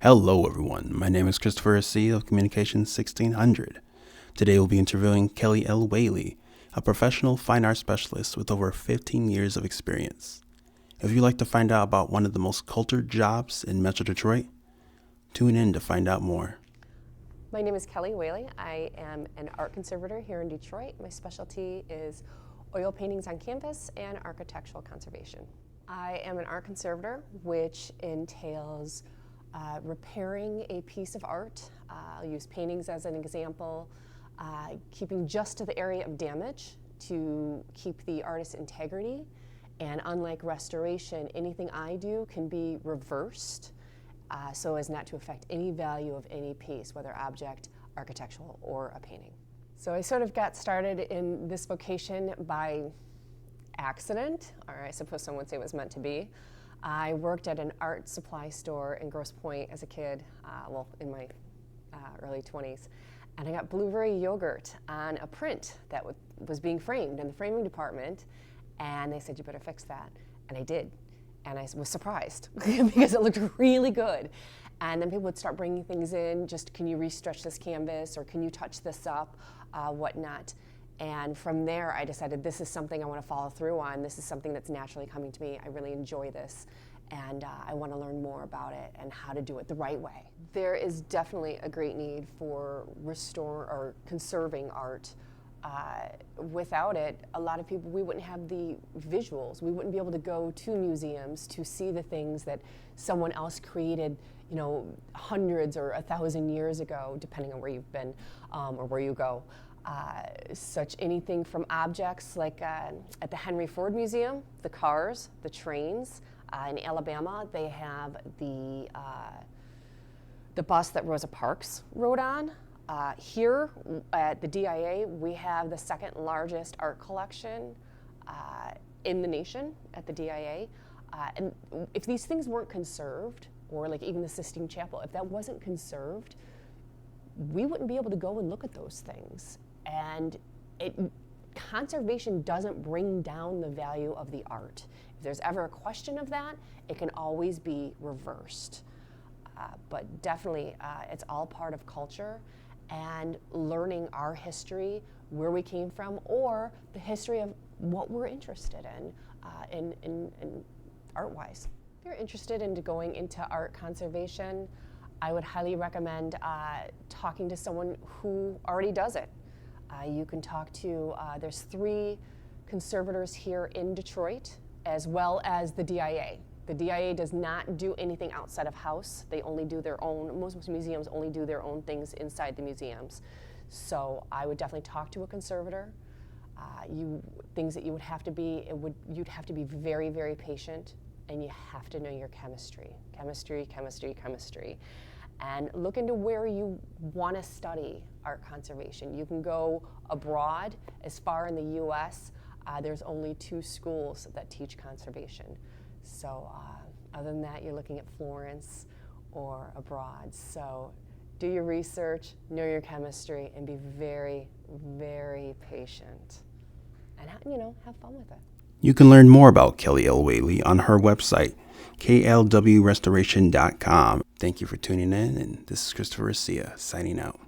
Hello everyone, my name is Christopher C. of Communications 1600. Today we'll be interviewing Kelly L. Whaley, a professional fine art specialist with over 15 years of experience. If you'd like to find out about one of the most cultured jobs in Metro Detroit, tune in to find out more. My name is Kelly Whaley. I am an art conservator here in Detroit. My specialty is oil paintings on canvas and architectural conservation. I am an art conservator, which entails repairing a piece of art. I'll use paintings as an example, keeping just to the area of damage to keep the artist's integrity. And unlike restoration, anything I do can be reversed so as not to affect any value of any piece, whether object, architectural, or a painting. So I sort of got started in this vocation by accident, or I suppose some would say it was meant to be. I worked at an art supply store in Grosse Pointe as a kid, in my early 20s, and I got blueberry yogurt on a print that was being framed in the framing department, and they said, you better fix that, and I did. And I was surprised because it looked really good. And then people would start bringing things in, just can you restretch this canvas, or can you touch this up, whatnot. And from there, I decided this is something I want to follow through on. This is something that's naturally coming to me. I really enjoy this, and I want to learn more about it and how to do it the right way. There is definitely a great need for conserving art. Without it, a lot of people, we wouldn't have the visuals. We wouldn't be able to go to museums to see the things that someone else created, hundreds or 1,000 years ago, depending on where you've been or where you go. Such anything from objects like at the Henry Ford Museum, the cars, the trains. In Alabama, they have the bus that Rosa Parks rode on. Here at the DIA, we have the second largest art collection in the nation at the DIA. And if these things weren't conserved, or like even the Sistine Chapel, if that wasn't conserved, we wouldn't be able to go and look at those things. And conservation doesn't bring down the value of the art. If there's ever a question of that, it can always be reversed. But definitely, it's all part of culture and learning our history, where we came from, or the history of what we're interested in art-wise. If you're interested in going into art conservation, I would highly recommend talking to someone who already does it. You can talk to, there's 3 conservators here in Detroit, as well as the DIA. The DIA does not do anything outside of house. They only do their own, most museums only do their own things inside the museums. So I would definitely talk to a conservator. Things that you would have to be, you'd have to be very, very patient, and you have to know your chemistry. Chemistry. And look into where you want to study art conservation. You can go abroad. As far in the US, there's only 2 schools that teach conservation. So other than that, you're looking at Florence or abroad. So do your research, know your chemistry, and be very, very patient. And have fun with it. You can learn more about Kelly L. Whaley on her website, klwrestoration.com. Thank you for tuning in, and this is Christopher AceaP3 signing out.